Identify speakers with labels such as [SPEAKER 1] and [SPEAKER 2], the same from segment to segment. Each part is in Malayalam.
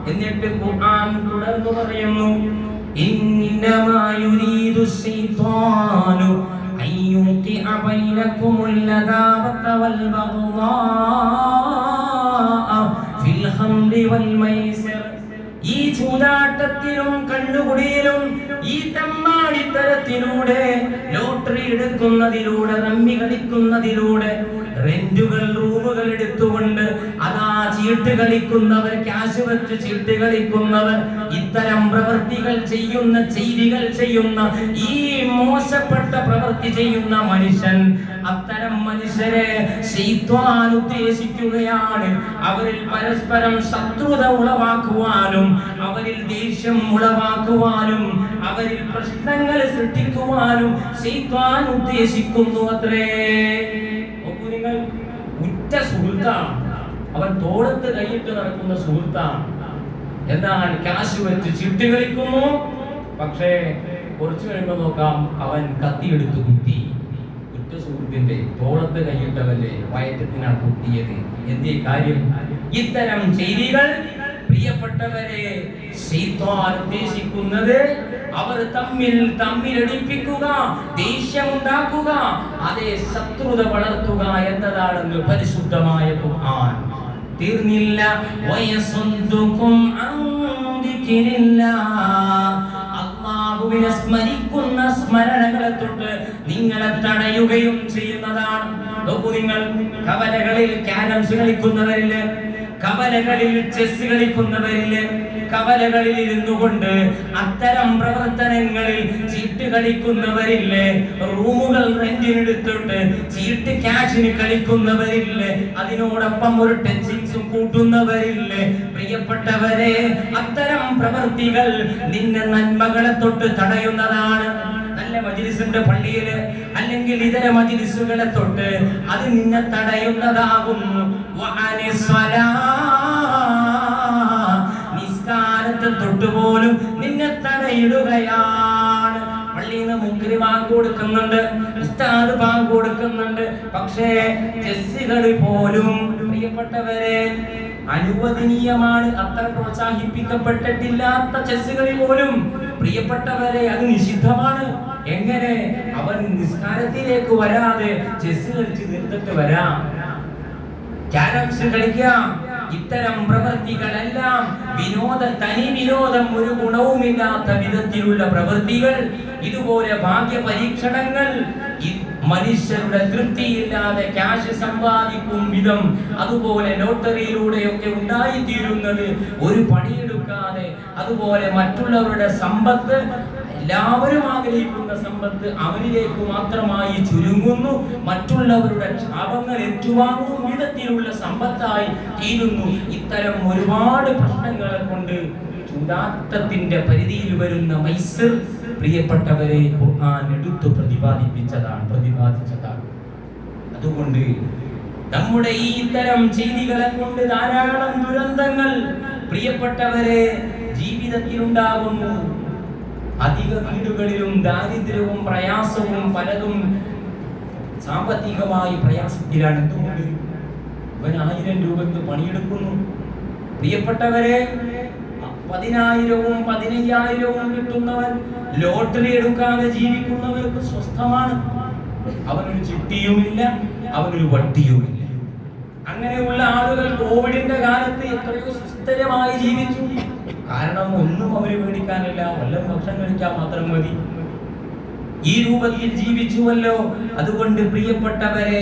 [SPEAKER 1] എന്നിട്ട് ഖുർആൻ തുടർന്ന് പറയുന്നു, ഇന്നമാ യുരീദു ശൈത്വാനു അയ്യുഖിഅ ബൈനകുമുൽ ലദാവത വൽ ബഗ്ദാഅ ഫിൽ ഖംറി വൽ മൈസിർ. ഈ ചൂതാട്ടത്തിലും കണ്ണുകുടിയിലും ഈ തമ്മാടിത്തരത്തിലൂടെ, ലോട്ടറി എടുക്കുന്നതിലൂടെ, റമ്മി കളിക്കുന്നതിലൂടെ, റെന്റുകൾ റൂമുകൾ എടുത്തുകൊണ്ട് അതാ ചീട്ട് കളിക്കുന്നവർ, ക്യാഷ് വെച്ച് ചീട്ട് കളിക്കുന്നവർ, ഇത്തരം പ്രവൃത്തികൾ ചെയ്യുന്ന, ചെയ്തികൾ ചെയ്യുന്ന, ഈ മോശപ്പെട്ട പ്രവൃത്തി ചെയ്യുന്ന മനുഷ്യൻ, അത്തരം മനുഷ്യരെ ശൈത്വാൻ ഉദ്ദേശിക്കുകയാണ് അവരിൽ പരസ്പരം ശത്രുത ഉളവാക്കുവാനും, അവരിൽ ദേഷ്യം ഉളവാക്കുവാനും, അവരിൽ പ്രശ്നങ്ങൾ സൃഷ്ടിക്കുവാനും ശൈത്വാൻ ഉദ്ദേശിക്കുന്നു അത്രേ. നിങ്ങൾ ഉറ്റ സുഹൃത്താണ്, അവൻ തോളത്ത് കൈയിട്ട് നടക്കുന്ന സുഹൃത്താണ്. എന്നാൽ ക്യാഷ് വെച്ച് ചിട്ട് കളിക്കുന്നു. പക്ഷേ കുറച്ചു കഴിയുമ്പോൾ നോക്കാം, അവൻ കത്തിയെടുത്ത് കുത്തി. ഉറ്റ സുഹൃത്തിന്റെ തോളത്ത് കൈയിട്ടവന്റെ വയറ്റത്തിനാണ് കുത്തിയത്. എന്തേ കാര്യം? ഇത്തരം ചെയ്തികൾ പ്രിയപ്പെട്ടവരെ ശൈത്വാൻ ഉദ്ദേശിക്കുന്നത് അവർ തമ്മിലടിപ്പിക്കുക, ദേഷ്യമുണ്ടാക്കുക, അതേ ശത്രുത വളർത്തുക എന്നതാണെന്ന് പരിശുദ്ധമായ ഖുർആൻ. തീർന്നില്ല, വയസുദ്ദുകും അൻ ദിക്രില്ലാഹ്, അല്ലാഹുവിനെ സ്മരിക്കുന്ന സ്മരണകളെ തൊട്ട് നിങ്ങളെ തടയുകയും ചെയ്യുന്നതാണ്. നോക്കൂ, നിങ്ങൾ കവലകളിൽ ക്യാരംസ് കളിക്കുന്നവരില്ലേ, കവലകളിൽ ചെസ് കളിക്കുന്നവരില്ലേ, കവലകളിൽ ഇരുന്നു കൊണ്ട് അത്തരം പ്രവർത്തനങ്ങളിൽ ചീട്ട് കളിക്കുന്നവരില്ലേ, റൂമുകൾ റെന്റിനെടുത്തിട്ട് ചീട്ട് ക്യാഷിന് കളിക്കുന്നവരില്ലേ, അതിനോടൊപ്പം ഒരു ടെച്ചിങ്സും കൂട്ടുന്നവരില്ലേ. പ്രിയപ്പെട്ടവരെ, അത്തരം പ്രവൃത്തികൾ നിന്നെ നന്മകളെ തൊട്ട് തടയുന്നതാണ്. നല്ല മജ്‌ലിസിന്റെ പള്ളിയില് അല്ലെങ്കിൽ ഇതര മജ്‌ലിസുകളെ തൊട്ട് അത് നിന്നെ തടയുന്നതാകുന്നു. നിസ്കാരത്തെ തൊട്ടുപോലും നിന്നെ തടയിടുകയാണ്. പള്ളിയിൽ നിന്ന് മുൻകരി ബാങ്ക് കൊടുക്കുന്നുണ്ട്, ഉസ്താദ് ബാങ്ക് കൊടുക്കുന്നുണ്ട്, പക്ഷേ ചെസ്സുകളിൽ പോലും പ്രിയപ്പെട്ടവരെ അനുവദനീയമാണ്. അത്ര പ്രോത്സാഹിപ്പിക്കപ്പെട്ടിട്ടില്ലാത്ത ചെസ്സുകളിൽ പോലും പ്രിയപ്പെട്ടവരെ അത് നിഷിദ്ധമാണ്. എങ്ങനെ? അവൻ നിസ്കാരത്തിലേക്ക് വരാതെ ചെസ് കളിച്ച് നിർത്തിട്ട് വരാം, ക്യാരംസ് കളിക്കാം. ഇത്തരം പ്രവൃത്തികളെല്ലാം തനി വിനോദം, ഒരു ഗുണവുമില്ലാത്ത വിധത്തിലുള്ള പ്രവൃത്തികൾ. ഇതുപോലെ ഭാഗ്യ പരീക്ഷണങ്ങൾ, മനുഷ്യരുടെ തൃപ്തിയില്ലാതെ ക്യാഷ് സമ്പാദിക്കും വിധം, അതുപോലെ ലോട്ടറിയിലൂടെയൊക്കെ ഉണ്ടായിത്തീരുന്നത്, ഒരു പണിയെടുക്കാതെ, അതുപോലെ മറ്റുള്ളവരുടെ സമ്പത്ത്, എല്ലാവരും ആഗ്രഹിക്കുന്ന സമ്പത്ത് അവരിലേക്ക് മാത്രമായി ചുരുങ്ങുന്നു, മറ്റുള്ളവരുടെ ശാപങ്ങൾ ഏറ്റുവാങ്ങും വിധത്തിലുള്ള സമ്പത്തായി തീരുന്നു. ഇത്തരം ഒരുപാട് പ്രശ്നങ്ങളെ കൊണ്ട് ചൂതാട്ടത്തിന്റെ പരിധിയിൽ വരുന്ന മൈസിർ പ്രിയപ്പെട്ടവരെ ഖുർആൻ എടുത്തു പ്രതിപാദിച്ചതാണ്. അതുകൊണ്ട് നമ്മുടെ ഈ ഇത്തരം ചെയ്തികളെ കൊണ്ട് ധാരാളം ദുരന്തങ്ങൾ പ്രിയപ്പെട്ടവരെ ജീവിതത്തിൽ ഉണ്ടാകുന്നു. അധിക വീടുകളിലും ദാരിദ്ര്യവും പ്രയാസവും, പലതും സാമ്പത്തികമായി പ്രയാസത്തിലാണ്. എന്തുകൊണ്ട്? ഇവൻ 1000 രൂപയ്ക്ക് പണിയെടുക്കുന്നു. പ്രിയപ്പെട്ടവരെ, 10,000-വും 15,000-വും കിട്ടുന്നവൻ ലോട്ടറി എടുക്കാതെ ജീവിക്കുന്നവർക്ക് സ്വസ്ഥമാണ്. അവനൊരു ചിട്ടിയുമില്ല, അവനൊരു വട്ടിയുമില്ല. അങ്ങനെയുള്ള ആളുകൾ കോവിഡിന്റെ കാലത്ത് എത്രയോ സുസ്ഥിരമായി ജീവിച്ചു. കാരണം ഒന്നും അവര് മേടിക്കാനില്ല, വല്ലതും ഭക്ഷണം കഴിക്കാൻ മാത്രം മതി. ഈ രൂപത്തിൽ ജീവിച്ചുവല്ലോ. അതുകൊണ്ട് പ്രിയപ്പെട്ടവരെ,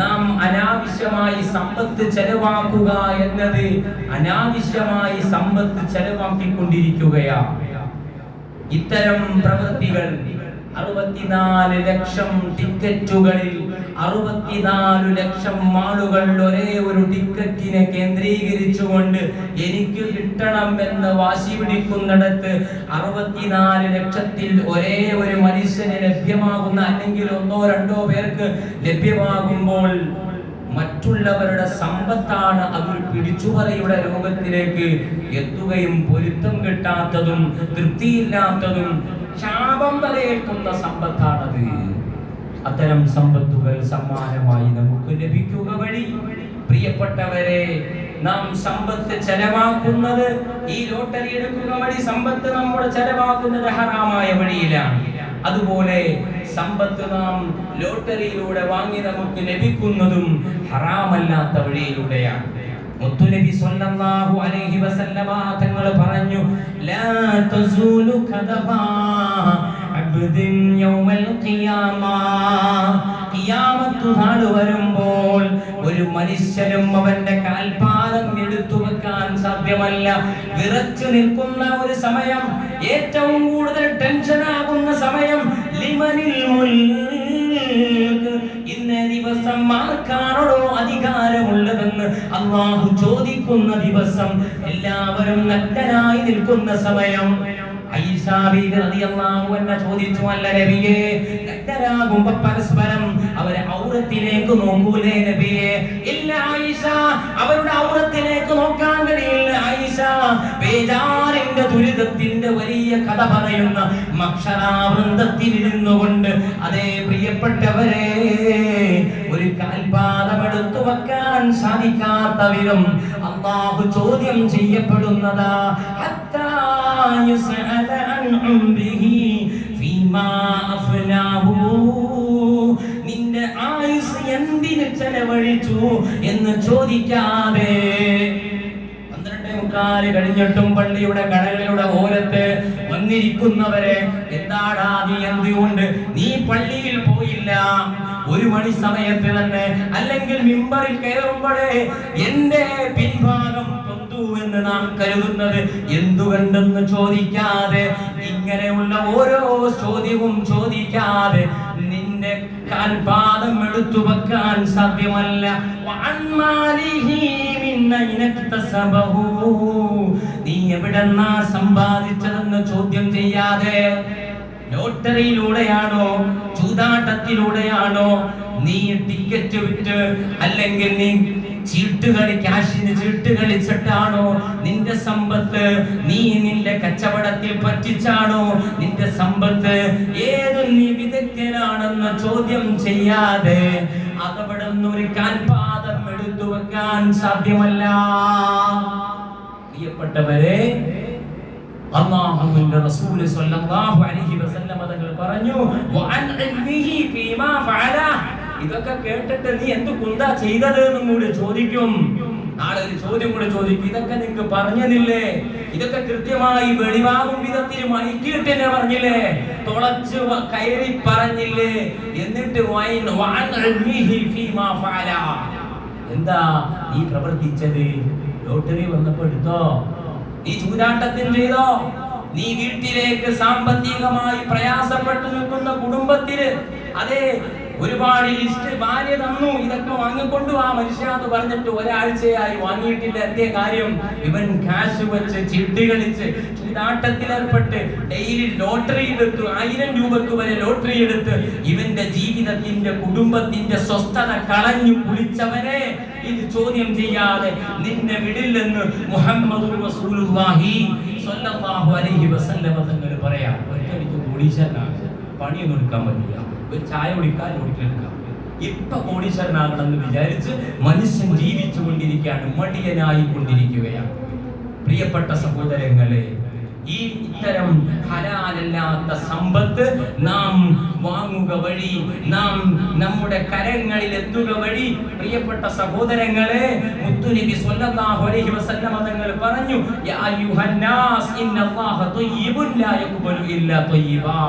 [SPEAKER 1] നാം അനാവശ്യമായി സമ്പത്ത് ചെലവാക്കുക എന്നത്, അനാവശ്യമായി സമ്പത്ത് ചെലവാക്കിക്കൊണ്ടിരിക്കുകയാണ്. ഇത്തരം പ്രവൃത്തികൾ 64 ലക്ഷം ടിക്കറ്റുകളിൽ 64 ലക്ഷം ആളുകൾ ഒരേ ഒരു ടിക്കറ്റിനെ കേന്ദ്രീകരിച്ചുകൊണ്ട് എനിക്ക് കിട്ടണം എന്ന് വാശി പിടിക്കുന്നിടത്ത് 64 ലക്ഷത്തിൽ ഒരേ ഒരു മനുഷ്യന് ലഭ്യമാകുന്ന, അല്ലെങ്കിൽ 1-2 പേർക്ക് ലഭ്യമാകുമ്പോൾ മറ്റുള്ളവരുടെ സമ്പത്താണ് അതൊരു പിടിച്ചുപറിയുടെ രോഗത്തിലേക്ക് എത്തുകയും പൊരുത്തം കിട്ടാത്തതും തൃപ്തിയില്ലാത്തതും ശാപം വരേൽക്കുന്ന സമ്പത്താണത്. അത്തരം സമ്പത്തുകൾ സമ്മാനമായി നമുക്ക് ലഭിക്കുക വഴി പ്രിയപ്പെട്ടവരെ നാം സമ്പത്ത് ചെലവാക്കുന്നത്, ഈ ലോട്ടറി എടുക്കുക വഴി സമ്പത്ത് നമ്മുടെ ചെലവാക്കുന്നത് ഹറാമായ വഴിയിലാണ്. അതുപോലെ സമ്പത്ത് നാം ലോട്ടറിയിലൂടെ വാങ്ങി നമുക്ക് ലഭിക്കുന്നതും ഹറാമല്ലാത്ത വഴിയിലൂടെയാണ്. മുത്തുനബി സ്വല്ലല്ലാഹു അലൈഹി വസല്ലമ തങ്ങൾ പറഞ്ഞു, ലാ തസൂലു ഖദബാ അബ്ദിൻ യൗമൽ ഖിയാമ. ഖിയാമത്ത് നാൾ വരുമ്പോൾ ഒരു മനുഷ്യനും അവന്റെ കാൽപാദം എടുത്തു വെക്കാൻ സാധ്യമല്ല. വിറച്ചു നിൽക്കുന്ന ഒരു സമയം, ഏറ്റവും കൂടുതൽ ടെൻഷൻ ആകുന്ന സമയം. ലിമനിൽ മുൽക്ക്, ഇന്നേ ദിവസം ആർക്കാണോ അധികാരമുള്ളതെന്ന് അല്ലാഹു ചോദിക്കുന്ന ദിവസം, എല്ലാവരും നഗ്നരായി നിൽക്കുന്ന സമയം. ഐഷ ബീവി റളിയല്ലാഹു അൻഹ ചോദിച്ചു, അല്ല നബിയേ, നഗ്നരാകുമ്പോൾ പരസ്പരം അവരെ ഔറത്തിലേക്ക് നോക്കൂലേ നബിയേ? ഇല്ല ഐഷ, അവരുടെ ഔറത്തിലേക്ക് നോക്കാൻ കഴിയില്ല ഐഷ. ബേജാറിന്റെ ദുരിതത്തിന്റെ വലിയ കഥ പറയുന്ന മക്ഷരാവൃന്ദത്തിൽ ഇരുന്നുകൊണ്ട്, അതേ പ്രിയപ്പെട്ടവരെ, ഒരു കാൽപാദമെടുത്തു വെക്കാൻ സാധിക്കാത്ത വിധം അല്ലാഹു ചോദ്യം ചെയ്യപ്പെടുന്നതാ. ഹത്താ യുസ്അല അൻ ഉംരിഹി ഫീമാ അഫ്നാഹു. നിന്റെ ആയുസ് എന്തിന് ചെലവഴിച്ചു എന്ന് ചോദിക്കാതെ 12:45 കഴിഞ്ഞിട്ടും പള്ളിയുടെ കടകളുടെ ഓരത്ത് വന്നിരിക്കുന്നവരെ, എന്താടാ നീ എന്തുകൊണ്ട് നീ പള്ളിയിൽ പോയില്ല? 1 മണി സമയത്ത് തന്നെ, അല്ലെങ്കിൽ മിമ്പറിൽ കയറുമ്പോഴേ എന്റെ പിൻഭാഗം എന്ന് നാം കരുതുന്നത് എന്തുകൊണ്ടെന്ന് ചോദിക്കാതെ, ഇങ്ങനെയുള്ള ഓരോ ചോദ്യവും ചോദിക്കാതെ നിന്റെ കാൽപാദം എടുത്തു വെക്കാൻ സാധ്യമല്ല. നീ എവിടെന്നാ സമ്പാദിച്ചതെന്ന് ചോദ്യം ചെയ്യാതെ, ലോട്ടറിയിലൂടെയാണോ ചൂതാട്ടത്തിലൂടെയാണോ നീ ടിക്കറ്റ് വിറ്റ്, അല്ലെങ്കിൽ നീ ക്യാഷിന് ചീട്ട് കളിച്ചിട്ടാണോ നിന്റെ സമ്പത്ത്? നീ നിന്റെ കച്ചവടത്തിൽ പറ്റിച്ചാണോ നിന്റെ സമ്പത്ത്? ഏത് നീ വിദഗ്ധനാണെന്ന് ചോദ്യം ചെയ്യാതെ അതവിടെ ഒരു കാൽപാദം എടുത്തു വെക്കാൻ സാധ്യമല്ല. പ്രിയപ്പെട്ടവരെ, അല്ലാഹുവിന്റെ റസൂൽ സ്വല്ലല്ലാഹു അലൈഹി വസല്ലം തങ്ങൾ പറഞ്ഞു, വഅൻ ഇൽമിഹി ഫീമാ ഫഅല. ഇതൊക്കെ കേട്ടിട്ട് നീ എന്ത് കുന്താ ചെയ്തത് എന്നും കൂടി ചോദിക്കും. നാളെ ഒരു ചോദ്യം കൂടെ ചോദിക്കും, ഇതൊക്കെ നിങ്ങൾക്ക് പറഞ്ഞതില്ലേ? ഇതൊക്കെ കൃത്യമായി വെളിവാകും വിധത്തിൽ മണിക്കിട്ടെന്നെ പറഞ്ഞില്ലേ? തുളച്ച് കയറി പറഞ്ഞില്ലേ? എന്നിട്ട് എന്താ നീ പ്രവർത്തിച്ചത്? ലോട്ടറി വന്നപ്പോ എടുത്തോ? നീ ചൂതാട്ടത്തിൽ ചെയ്തോ? നീ വീട്ടിലേക്ക് സാമ്പത്തികമായി പ്രയാസപ്പെട്ടു നിൽക്കുന്ന കുടുംബത്തിന്, അതെ, ഒരുപാട് ലിസ്റ്റ് ഭാര്യ തന്നു, ഇതൊക്കെ വാങ്ങിക്കൊണ്ടു ആ മനുഷ്യ എന്ന് പറഞ്ഞിട്ട് ഒരാഴ്ചയായി വാങ്ങിയിട്ടില്ല. എന്തേ കാര്യം? ഇവൻ കാശ് വെച്ച് ചിട്ടി കളിച്ച് ചൂതാട്ടത്തിലേർപ്പെട്ട് ഡെയിലി ലോട്ടറി എടുത്തു, 1000 രൂപക്ക് വരെ ലോട്ടറി എടുത്ത് ഇവന്റെ ജീവിതത്തിന്റെ കുടുംബത്തിന്റെ സ്വസ്ഥത കളഞ്ഞു കുളിച്ചവരെ ഇത് ചോദ്യം ചെയ്യാതെ നിന്നെ വിടില്ലെന്ന് മുഹമ്മദുർ റസൂലുള്ളാഹി സ്വല്ലല്ലാഹു അലൈഹി വസല്ലം തങ്ങൾ പറയാം. ഒരിക്കലും കോടീശ്വരനാണ്, പണിയൊന്നും എടുക്കാൻ പറ്റില്ല, ഒരു ചായ കുടിക്കാൻ നോക്കിയെടുക്കാം. ഇപ്പൊ കോടീശ്വരനാകണമെന്ന് വിചാരിച്ച് മനുഷ്യൻ ജീവിച്ചു കൊണ്ടിരിക്കുകയാണ്, മടിയനായി കൊണ്ടിരിക്കുകയാണ്. പ്രിയപ്പെട്ട സഹോദരങ്ങളെ, ഈ ഇത്തരം ഹലാലല്ലാത്ത സമ്പത്ത് നാം വാങ്ങുക വഴി, നാം നമ്മുടെ കരങ്ങളിൽ എത്തുക വഴി, പ്രിയപ്പെട്ട സഹോദരങ്ങളെ, മുത്തുനബി സ്വല്ലല്ലാഹു അലൈഹി വസല്ലം തങ്ങൾ പറഞ്ഞു, യാ അയ്യുഹന്നാസ് ഇന്നല്ലാഹ ത്വയ്യിബുൻ ലാ യഖ്ബലു ഇല്ലാ ത്വയ്യിബാ.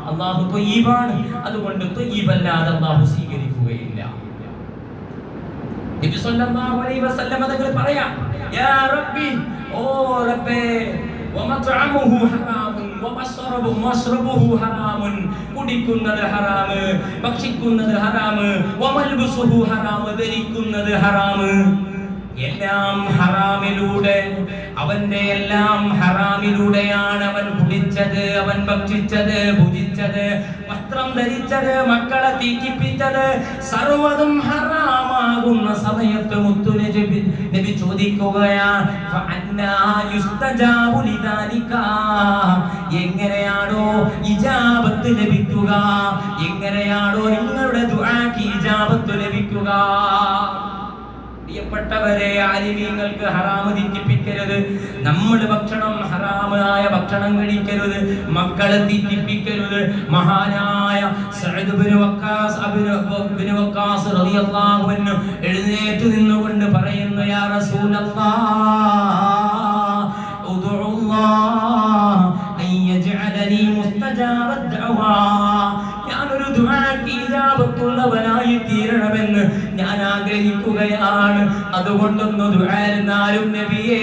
[SPEAKER 1] അല്ലാഹു ത്വയ്യിബാണ്, അതുകൊണ്ട് ത്വയ്യിബല്ലാതെ അല്ലാഹു സ്വീകരിക്കുകയില്ല. നബി സ്വല്ലല്ലാഹു അലൈഹി വസല്ലം തങ്ങൾ പറയാ, യാ റബ്ബി, ഓ റബ്ബേ, വമത്അമുഹു ഹറാമുൻ വമശ്റബുഹു ഹറാമുൻ, കുടിക്കുന്നത് ഹറാമ്, ഭക്ഷിക്കുന്നത് ഹറാമ്, വമൽബുസുഹു ഹറാമ്, ധരിക്കുന്നത് ഹറാമ്. എല്ലാം ഹറാമിലൂടെ, അവന്റെ എല്ലാം ഹറാമിലൂടെയാണ് അവൻ കുടിച്ചത്, അവൻ ഭക്ഷിച്ചത്, ഭുജിച്ചത്, വസ്ത്രം ധരിച്ചത്, മക്കളെ തീറ്റിപ്പിച്ചത്, സർവ്വതും ഹറാമാകുന്ന സമയത്ത് മുത്തുനബി ചോദിക്കുകയാണ്, എങ്ങനെയാണോ ഇജാബത്ത് ലഭിക്കുക? എങ്ങനെയാണോ നിങ്ങളുടെ ദുആക്ക് ഇജാബത്ത് ലഭിക്കുക? പ്രിയപ്പെട്ടവരെ, ആലിമീങ്ങൾക്ക് ഹറാമ് തെറ്റിപ്പിക്കരുത്. നമ്മൾ ഭക്ഷണം ഹറാമായ ഭക്ഷണം കഴിക്കരുത്, മക്കളെ തെറ്റിപ്പിക്കരുത്. മഹാനായ സഅദ് ഇബ്നു വഖാസ് റളിയല്ലാഹു അൻഹു എഴുന്നേറ്റ് നിന്നുകൊണ്ട് പറയുന്നു, യാ റസൂലല്ലാഹ് ഉദ്ഉല്ലാഹ് അൻ യജ്അലനി മുസ്തജാബദ് ദഅവാ. ഞാനൊരു ദുആക്ക് ഇജാബത്തുള്ളവനായി തീരണമെന്ന് ഞാൻ ആഗ്രഹിക്കുകയാണ്. അതുകൊണ്ടൊന്ന് ദുആ എന്നാലും നബിയേ,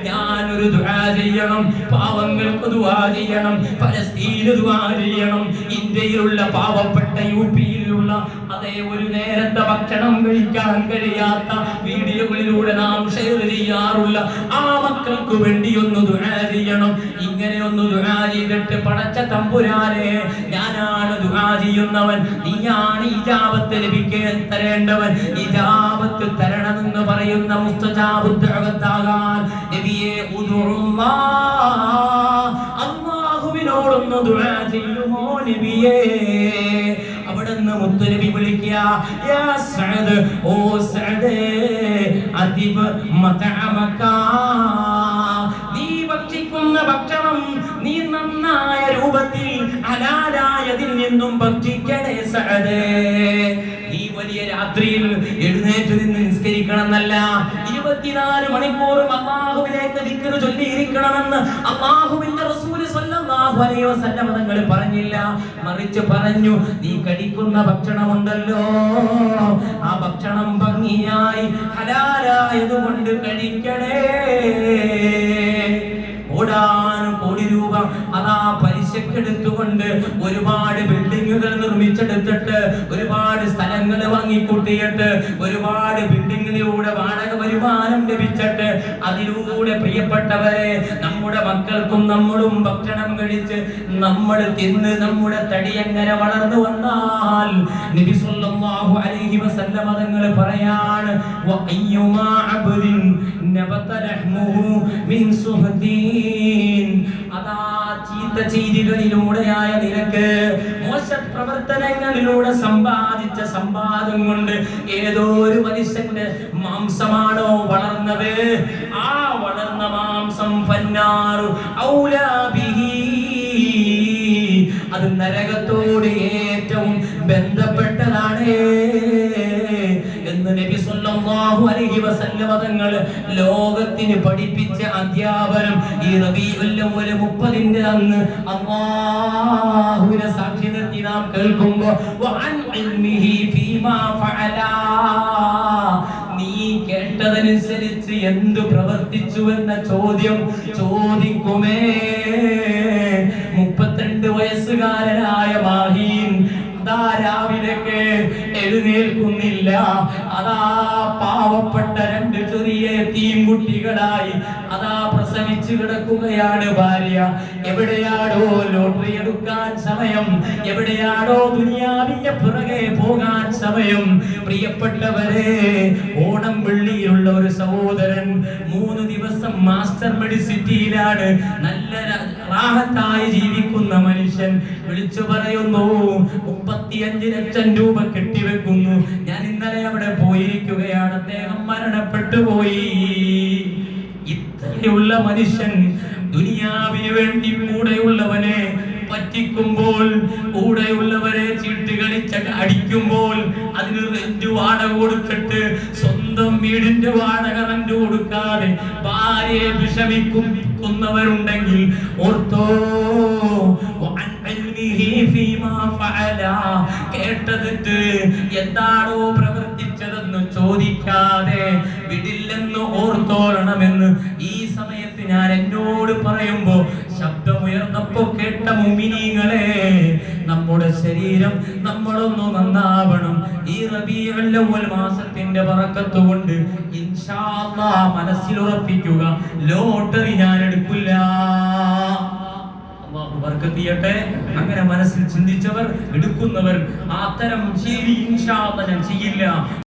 [SPEAKER 1] ഞാനൊരു ദുആ ചെയ്യണം, പാവങ്ങൾക്ക് ദുആ ചെയ്യണം, ഫലസ്തീന് ദുആ ചെയ്യണം. ഇന്ത്യയിലുള്ള പാവപ്പെട്ട യുപിയിലുള്ള അതേ ഒരു നേരത്തെ ഭക്ഷണം കഴിക്കാൻ കഴിയാത്ത വീഡിയോകളിലൂടെ നാം ഷെയർ ചെയ്യാറുള്ള ആ മക്കൾക്ക് വേണ്ടി ഒന്ന് ദുആ ചെയ്യണം. ഇങ്ങനെ ഒന്ന് ദുആ ചെയ്തിട്ട്, പടച്ച തമ്പുരാനെ, ഞാനാണ് ദുആ ചെയ്യുന്നവൻ, നീയാണ് ഇജാബത്ത് ലഭിക്കാൻ തരേണ്ടവൻ, ഇജാബത്ത് തരണമെന്ന് പറയുന്ന മുസ്തജാബുദ് ദഅവത്താകാൻ നബിയെ അല്ലാഹുവിനോടൊന്ന് ദുആ ചെയ്യുമോ നബിയേ? അവിടുന്ന് മുത്തുനബി വിളിക്കുക, യാ സഅദ്, ഓ സഅദേ, അതിബ് മതഅമക, നീ ഭക്ഷിക്കുന്ന ഭക്ഷണം നീ നന്നായ രൂപത്തിൽ ഹലാലായതിൽ നിന്നും ഭക്ഷിക്കണേ സഅദേ. ഈ വലിയ രാത്രിയിൽ എഴുന്നേറ്റ് നിന്ന് നിസ്കരിക്കണമെന്നല്ല, 24 മണിക്കൂറും അല്ലാഹുവിലേക്ക് ദിക്ർ ചൊല്ലിയിരിക്കണമെന്ന് അല്ലാഹുവിന്റെ റസൂൽ സ്വല്ലല്ലാഹു അലൈഹി വസല്ലം തങ്ങൾ പറഞ്ഞില്ല. മറിച്ച് പറഞ്ഞു, നീ കഴിക്കുന്ന ഭക്ഷണമുണ്ടല്ലോ, ആ ഭക്ഷണം ഭംഗിയായി ഹലാലായതുകൊണ്ട് കഴിക്കണേ. കോടി രൂപ അതാ പലിശക്കെടുത്തുകൊണ്ട് ഒരുപാട് ബിൽഡിങ്ങുകൾ നിർമ്മിച്ചെടുത്തിട്ട്, ഒരുപാട് സ്ഥലങ്ങൾ വാങ്ങിക്കൂട്ടിയിട്ട്, ഒരുപാട് ബിൽഡിങ്ങിലൂടെ വാടക വരുമാനം ലഭിച്ചിട്ട്, അതിലൂടെ പ്രിയപ്പെട്ടവരെ, നമ്മുടെ മക്കൾക്കും നമ്മളും ഭക്ഷണം കഴിച്ച് നമ്മൾ തിന്ന് നമ്മുടെ തടി എങ്ങനെ വളർന്നു വന്നാൽ നബി സല്ലല്ലാഹു അലൈഹി വസല്ലം തങ്ങൾ പറയാണ്, വഅയ്യുമാ അബ്ദിൻ നബത ലഹ്മുഹു മിൻ സുഹദീൻ. അതാ ചീത്ത ചെയ്തികളിലൂടെയായ നിനക്ക്, മോശ പ്രവർത്തനങ്ങളിലൂടെ സമ്പാദിച്ച സമ്പാദം കൊണ്ട് ഏതോ ഒരു മനുഷ്യന്റെ മാംസമാണോ വളർന്നത്, ആ വളർന്ന മാംസം ഫന്നാറു ഔലാ ബിഹി, അത് നരകത്തോട് ഏറ്റവും ബന്ധപ്പെട്ടതാണ് എന്ന് നബി സല്ലല്ലാഹു അലൈഹി വസല്ലം തങ്ങൾ ലോകത്തിന് പഠിപ്പിച്ച അധ്യാപനം ഈ റബീഉൽ അവ്വൽ 30ന്റെ അന്ന് അല്ലാഹുവിനെ സാക്ഷി നിർത്തി നാം കേൾക്കുമ്പോൾ, വഅൻ ഇൽമിഹി ഫീമാ ഫഅല, നീ കേട്ടതനുസരിച്ച് എന്തു പ്രവർത്തിച്ചു എന്ന ചോദ്യം ചോദിക്കുമേ. 32 വയസ്സുകാരനായ മാഹീൻ അതാ രാവിലേക്ക് എഴുന്നേൽക്കുന്നില്ല. അതാ പാവപ്പെട്ട 2 ചെറിയ തീൻകുട്ടികളായി അതാ പ്രസവിച്ചു കിടക്കുകയാണ് ഭാര്യ. എവിടെയാണോ ലോട്ടറി എടുക്കാൻ സമയം, എവിടെയാണോ ദുനിയാവിന്റെ പുറകെ പോകാൻ സമയം. പ്രിയപ്പെട്ടവരെ, ഓണം വെള്ളിയിലുള്ള ഒരു സഹോദരൻ 3 ദിവസം മാസ്റ്റർ മെഡിസിറ്റിയിലാണ്, നല്ല റാഹത്തായി ജീവിക്കുന്ന മനുഷ്യൻ വിളിച്ചു പറയുന്നു, 35 ലക്ഷം രൂപ കെട്ടിവെക്കുന്നു. ഞാൻ ഇന്നലെ അവിടെ പോയിരിക്കുകയാണ്, അദ്ദേഹം മരണപ്പെട്ടു പോയി. ഇത്രയുള്ള മനുഷ്യൻ ദുനിയാവിന് വേണ്ടി കൂടെയുള്ളവനെ പറ്റിക്കുമ്പോൾ, കൂടെയുള്ളവരെ ചീട്ട് കളിച്ച അടിക്കുമ്പോൾ, അതിന് റെന്റ് വാടക കൊടുത്തിട്ട് സ്വന്തം വീടിന്റെ വാടക റെന്റ് കൊടുക്കാതെ ഭാര്യയെ വിഷമിക്കുന്നവരുണ്ടെങ്കിൽ ഓർത്തോ, കേട്ടതിട്ട് എന്താണോ പ്രവർത്തിച്ചതെന്ന് ചോദിക്കാതെ വിടില്ലെന്ന് ഓർത്തോളണമെന്ന് ഈ സമയത്ത് ഞാൻ എന്നോട് പറയുമ്പോ, ശബ്ദമുയർന്നപ്പോ കേട്ട മുഅ്മിനീങ്ങളെ, നമ്മുടെ ശരീരം നമ്മളൊന്ന് നന്നാവണം. ഈ റബീഉൽ അവ്വൽ മാസത്തിന്റെ ബറക്കത്ത് കൊണ്ട് ഇൻഷാ അല്ലാഹ് മനസ്സിൽ ഉറപ്പിക്കുക, ലോട്ടറി ഞാൻ എടുക്കില്ല. അല്ലാഹു ബർക്കത്ത് ചെയ്യട്ടെ. അങ്ങനെ മനസ്സിൽ ചിന്തിച്ചവർ, എടുക്കുന്നവർ, അത്തരം ശരി ഇൻഷാ അല്ലാഹ് ഞാൻ ചെയ്യില്ല.